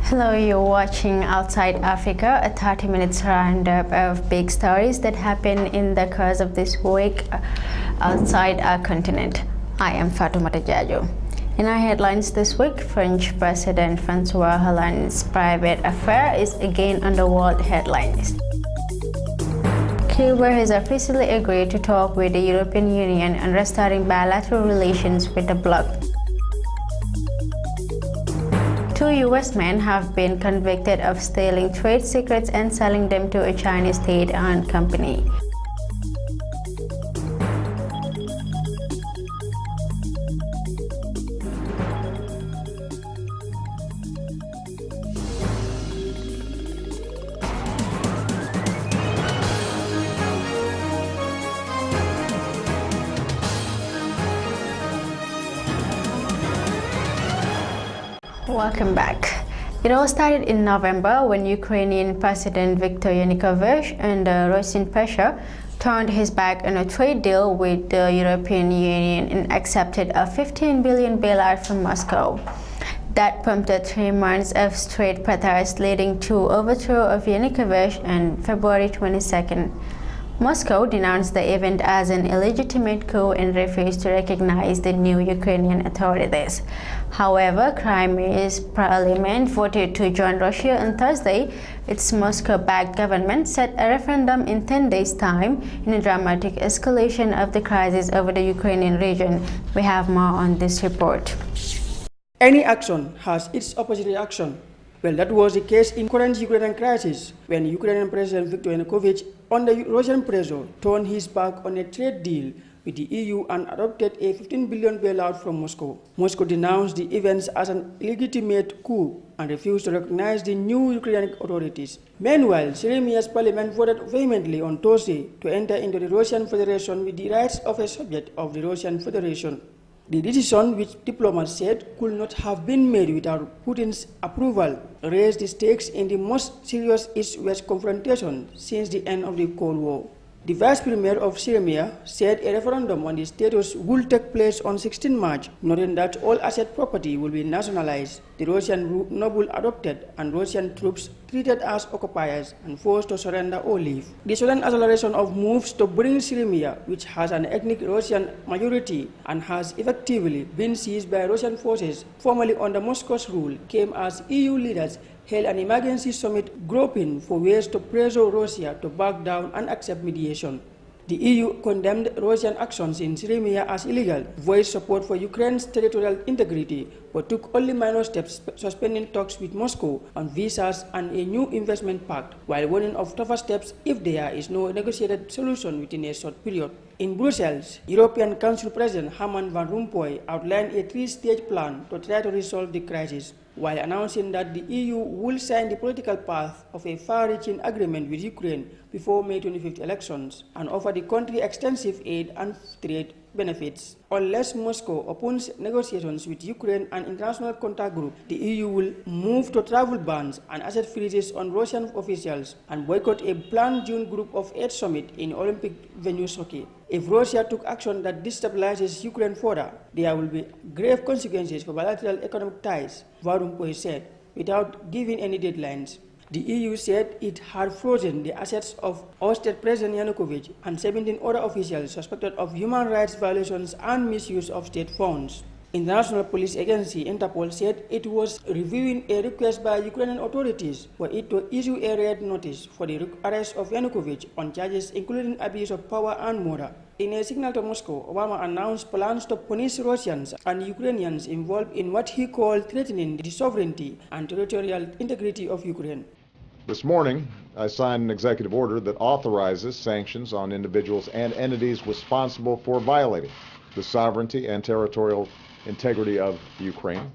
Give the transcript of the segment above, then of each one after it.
Hello, you're watching Outside Africa, a 30-minute roundup of big stories that happen in the course of this week outside our continent. I am Fatoumata Jajo. In our headlines this week, French President François Hollande's private affair is again on the world headlines. Cuba has officially agreed to talk with the European Union on restoring bilateral relations with the bloc. Two U.S. men have been convicted of stealing trade secrets and selling them to a Chinese state-owned company. Welcome back. It all started in November when Ukrainian President Viktor Yanukovych, under Russian pressure, turned his back on a trade deal with the European Union and accepted a $15 billion bailout from Moscow. That prompted 3 months of straight protests, leading to overthrow of Yanukovych on February 22nd. Moscow denounced the event as an illegitimate coup and refused to recognize the new Ukrainian authorities. However, Crimea's parliament voted to join Russia on Thursday. Its Moscow-backed government set a referendum in 10 days' time in a dramatic escalation of the crisis over the Ukrainian region. We have more on this report. Any action has its opposite reaction. Well, that was the case in current Ukrainian crisis, when Ukrainian President Viktor Yanukovych, under Russian pressure, turned his back on a trade deal with the EU and adopted a $15 billion bailout from Moscow. Moscow denounced the events as an illegitimate coup and refused to recognize the new Ukrainian authorities. Meanwhile, Syria's parliament voted vehemently on Thursday to enter into the Russian Federation with the rights of a subject of the Russian Federation. The decision, which diplomats said could not have been made without Putin's approval, raised the stakes in the most serious East-West confrontation since the end of the Cold War. The Vice Premier of Syria said a referendum on the status will take place on 16 March, noting that all asset property will be nationalized, the Russian noble adopted, and Russian troops treated as occupiers and forced to surrender or leave. The sudden acceleration of moves to bring Syria, which has an ethnic Russian majority and has effectively been seized by Russian forces formerly under Moscow's rule, came as EU leaders held an emergency summit groping for ways to pressure Russia to back down and accept mediation. The EU condemned Russian actions in Crimea as illegal, voiced support for Ukraine's territorial integrity, but took only minor steps, suspending talks with Moscow on visas and a new investment pact, while warning of tougher steps if there is no negotiated solution within a short period. In Brussels, European Council President Herman Van Rompuy outlined a 3-stage plan to try to resolve the crisis, while announcing that the EU will sign the political path of a far-reaching agreement with Ukraine before May 25th elections and offer the country extensive aid and trade benefits. Unless Moscow opens negotiations with Ukraine and international contact group, the EU will move to travel bans and asset freezes on Russian officials and boycott a planned June Group of 8 summit in Olympic venue Sochi. If Russia took action that destabilizes Ukraine further, there will be grave consequences for bilateral economic ties, Van Rompuy said, without giving any deadlines. The EU said it had frozen the assets of ousted President Yanukovych and 17 other officials suspected of human rights violations and misuse of state funds. International Police Agency Interpol said it was reviewing a request by Ukrainian authorities for it to issue a red notice for the arrest of Yanukovych on charges including abuse of power and murder. In a signal to Moscow, Obama announced plans to punish Russians and Ukrainians involved in what he called threatening the sovereignty and territorial integrity of Ukraine. This morning, I signed an executive order that authorizes sanctions on individuals and entities responsible for violating the sovereignty and territorial integrity of Ukraine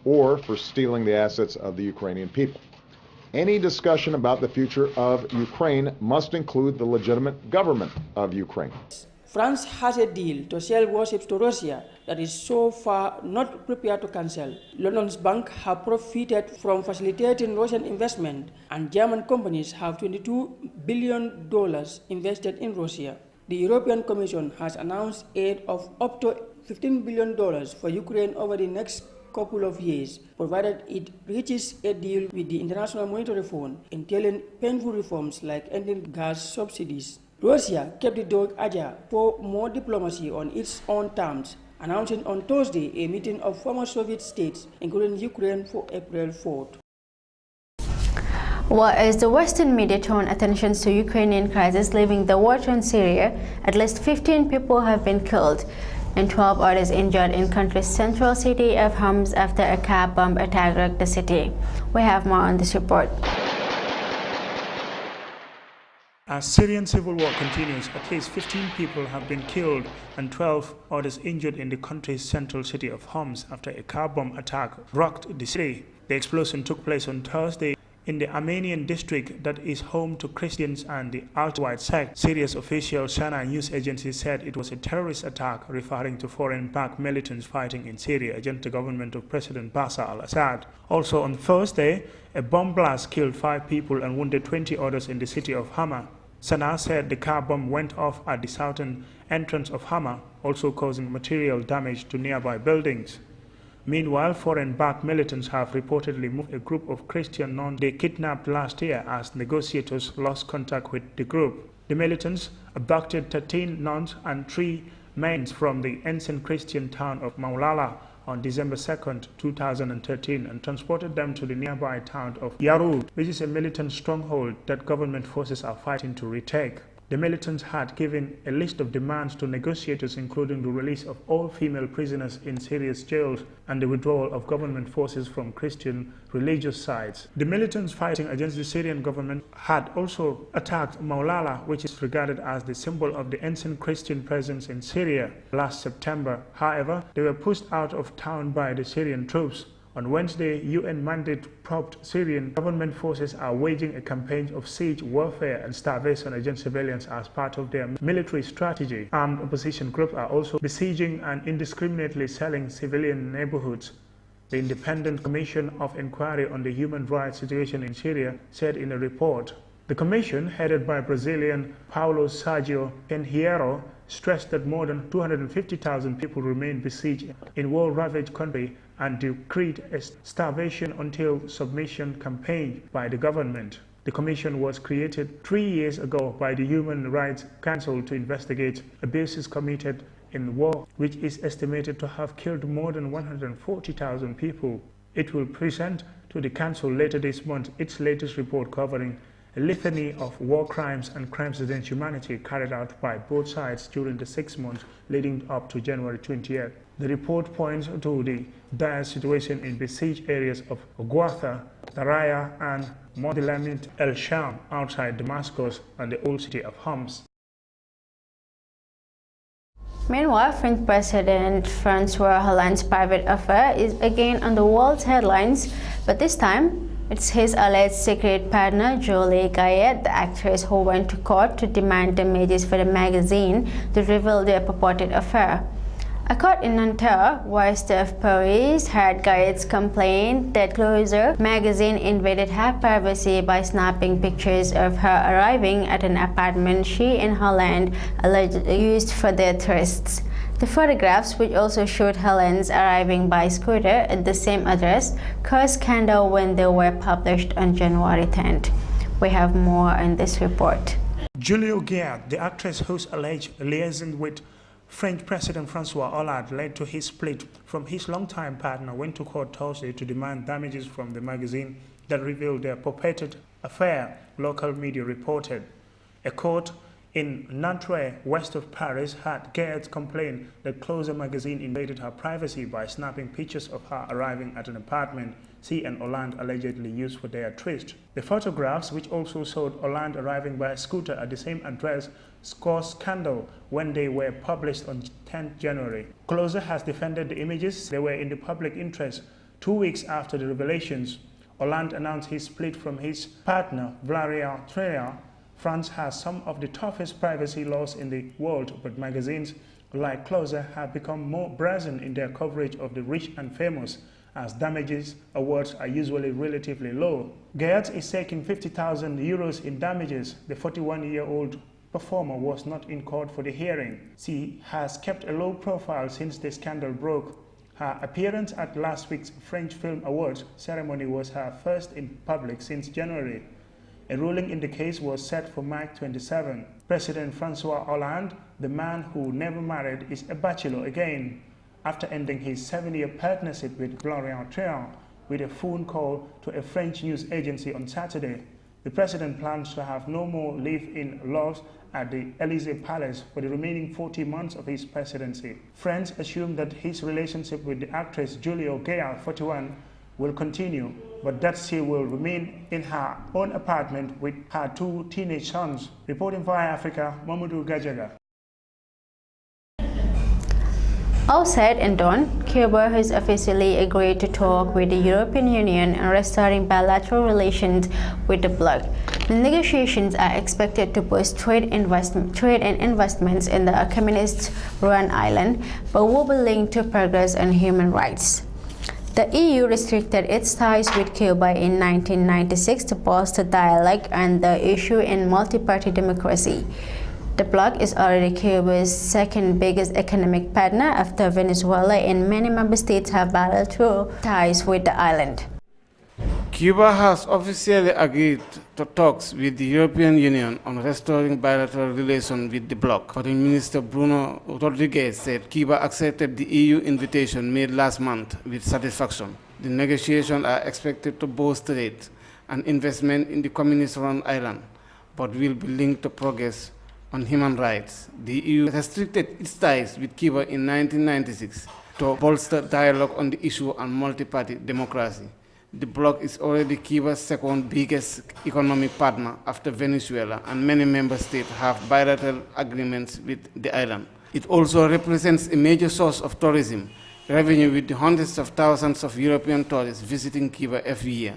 or for stealing the assets of the Ukrainian people. Any discussion about the future of Ukraine must include the legitimate government of Ukraine. France has a deal to sell warships to Russia that is so far not prepared to cancel. London's banks have profited from facilitating Russian investment, and German companies have $22 billion invested in Russia. The European Commission has announced aid of up to $15 billion for Ukraine over the next couple of years, provided it reaches a deal with the International Monetary Fund, entailing painful reforms like ending gas subsidies. Russia kept the dog ajar for more diplomacy on its own terms, announcing on Thursday a meeting of former Soviet states, including Ukraine, for April 4th. Well, as the Western media turn attention to Ukrainian crisis leaving the war-torn Syria, at least 15 people have been killed and 12 others injured in country's central city of Homs after a car bomb attack rocked the city. We have more on this report. As Syrian civil war continues, at least 15 people have been killed and 12 others injured in the country's central city of Homs after a car bomb attack rocked the city. The explosion took place on Thursday in the Armenian district that is home to Christians and the alt-right sect. Syria's official Sana news agency said it was a terrorist attack, referring to foreign-backed militants fighting in Syria against the government of President Bashar al-Assad. Also on Thursday, a bomb blast killed 5 people and wounded 20 others in the city of Hama. Sana said the car bomb went off at the southern entrance of Hama, also causing material damage to nearby buildings. Meanwhile, foreign-backed militants have reportedly moved a group of Christian nuns they kidnapped last year as negotiators lost contact with the group. The militants abducted 13 nuns and 3 men from the ancient Christian town of Maulala on December 2, 2013 and transported them to the nearby town of Yarud, which is a militant stronghold that government forces are fighting to retake. The militants had given a list of demands to negotiators, including the release of all female prisoners in Syria's jails and the withdrawal of government forces from Christian religious sites. The militants fighting against the Syrian government had also attacked Maulala, which is regarded as the symbol of the ancient Christian presence in Syria, last September. However, they were pushed out of town by the Syrian troops. On Wednesday, UN-mandate-propped Syrian government forces are waging a campaign of siege warfare and starvation against civilians as part of their military strategy. Armed opposition groups are also besieging and indiscriminately selling civilian neighborhoods. The Independent Commission of Inquiry on the Human Rights Situation in Syria said in a report. The commission, headed by Brazilian Paulo Sergio Pinheiro, stressed that more than 250,000 people remain besieged in war-ravaged country and decreed a starvation until submission campaign by the government. The commission was created 3 years ago by the Human Rights Council to investigate abuses committed in war, which is estimated to have killed more than 140,000 people. It will present to the council later this month its latest report covering a litany of war crimes and crimes against humanity carried out by both sides during the 6 months leading up to January 28th. The report points to the dire situation in besieged areas of Ghuartha, Daraya, and Modilamit el-Sham outside Damascus and the old city of Homs. Meanwhile, French President François Hollande's private affair is again on the world's headlines, but this time it's his alleged secret partner, Julie Gaillet, the actress who went to court to demand damages for the magazine to reveal their purported affair. A court in Nanterre, west of Paris, heard Gaillet's complaint that Closer magazine invaded her privacy by snapping pictures of her arriving at an apartment she and Hollande allegedly used for their trysts. The photographs, which also showed Hollande's arriving by scooter at the same address, caused scandal when they were published on January 10th. We have more in this report. Julie Gaillet, the actress whose alleged liaison with French President François Hollande led to his split from his longtime partner, went to court Thursday to demand damages from the magazine that revealed their purported affair, local media reported. A court in Nanterre, west of Paris, had Gaillet complained that Closer magazine invaded her privacy by snapping pictures of her arriving at an apartment she and Hollande allegedly used for their tryst. The photographs, which also showed Hollande arriving by a scooter at the same address, caused scandal when they were published on 10 January. Closer has defended the images. They were in the public interest. 2 weeks after the revelations, Hollande announced his split from his partner, Valérie Trierweiler, France has some of the toughest privacy laws in the world, but magazines like Closer have become more brazen in their coverage of the rich and famous, as damages awards are usually relatively low. Gayat is taking 50,000 euros in damages. The 41-year-old performer was not in court for the hearing. She has kept a low profile since the scandal broke. Her appearance at last week's French Film Awards ceremony was her first in public since January. A ruling in the case was set for March 27. President François Hollande, the man who never married, is a bachelor again, after ending his 7-year partnership with Gloria Treyon with a phone call to a French news agency on Saturday. The president plans to have no more live-in laws at the Élysée Palace for the remaining 40 months of his presidency. France assumed that his relationship with the actress Julia Gayat, 41, will continue, but that she will remain in her own apartment with her 2 teenage sons. Reporting for iAfrica, Mamadou Gajaga. All said and done, Cuba has officially agreed to talk with the European Union on restoring bilateral relations with the bloc. The negotiations are expected to boost trade and investments in the communist-run island, but will be linked to progress on human rights. The EU restricted its ties with Cuba in 1996 to bolster dialogue on the issue in multi-party democracy. The bloc is already Cuba's second biggest economic partner after Venezuela, and many member states have bilateral ties with the island. Cuba has officially agreed to talks with the European Union on restoring bilateral relations with the bloc. Foreign Minister Bruno Rodriguez said Cuba accepted the EU invitation made last month with satisfaction. The negotiations are expected to boost trade and investment in the communist-run island, but will be linked to progress on human rights. The EU restricted its ties with Cuba in 1996 to bolster dialogue on the issue on multi-party democracy. The bloc is already Cuba's second biggest economic partner after Venezuela, and many member states have bilateral agreements with the island. It also represents a major source of tourism revenue, with the hundreds of thousands of European tourists visiting Cuba every year.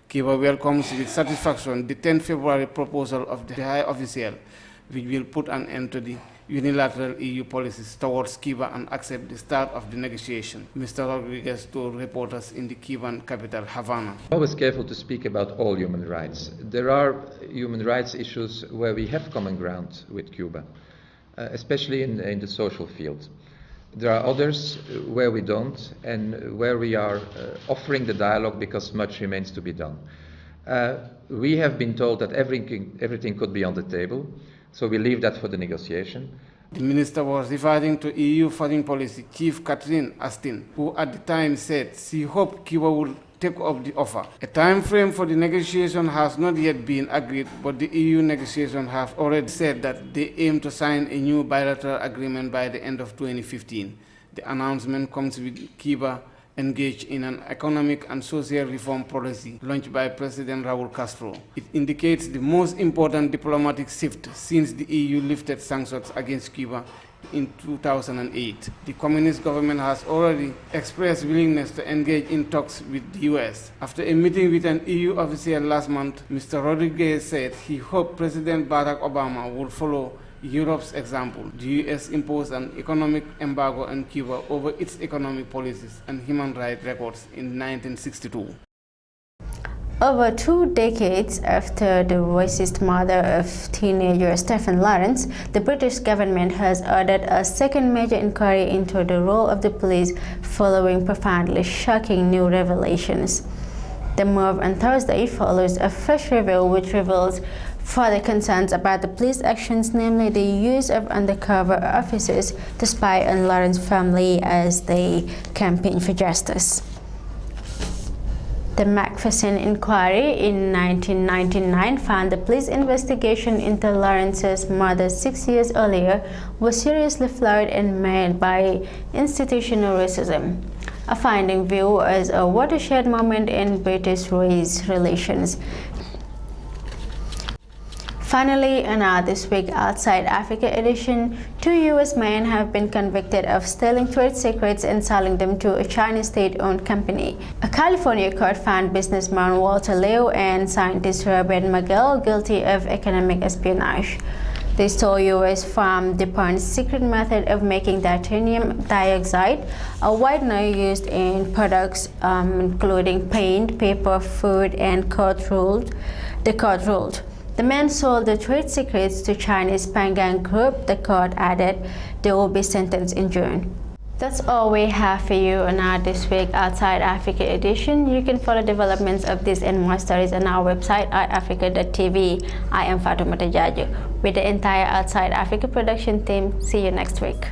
Cuba welcomes with satisfaction the 10 February proposal of the High Official, which will put an end to the unilateral EU policies towards Cuba and accept the start of the negotiation. Mr. Rodriguez told reporters in the Cuban capital, Havana. I'm always careful to speak about all human rights. There are human rights issues where we have common ground with Cuba, especially in the social field. There are others where we don't, and where we are offering the dialogue because much remains to be done. We have been told that everything could be on the table, so we leave that for the negotiation. The minister was referring to EU foreign policy chief Catherine Ashton, who at the time said she hoped Cuba would take up the offer. A time frame for the negotiation has not yet been agreed, but the EU negotiations have already said that they aim to sign a new bilateral agreement by the end of 2015. The announcement comes with Cuba engaged in an economic and social reform policy launched by President Raul Castro. It indicates the most important diplomatic shift since the EU lifted sanctions against Cuba in 2008. The communist government has already expressed willingness to engage in talks with the US. After a meeting with an EU official last month, Mr. Rodriguez said he hoped President Barack Obama would follow Europe's example. The US imposed an economic embargo on Cuba over its economic policies and human rights records in 1962. Over 2 decades after the racist murder of teenager Stephen Lawrence, the British government has ordered a second major inquiry into the role of the police following profoundly shocking new revelations. The move on Thursday follows a fresh review which reveals further concerns about the police actions, namely the use of undercover officers to spy on Lawrence's family as they campaign for justice. The Macpherson inquiry in 1999 found the police investigation into Lawrence's murder 6 years earlier was seriously flawed and marred by institutional racism, a finding viewed as a watershed moment in British race relations. Finally, in our This Week Outside Africa edition, 2 U.S. men have been convicted of stealing trade secrets and selling them to a Chinese state-owned company. A California court found businessman Walter Liu and scientist Robert Magel guilty of economic espionage. They stole U.S. from DuPont's secret method of making titanium dioxide, a whitener used in products including paint, paper, food, and court ruled. The men sold the trade secrets to Chinese Pangang Group. The court added they will be sentenced in June. That's all we have for you on our This Week Outside Africa edition. You can follow developments of this and more stories on our website at africa.tv. I am Fatoumata Jaju with the entire Outside Africa production team. See you next week.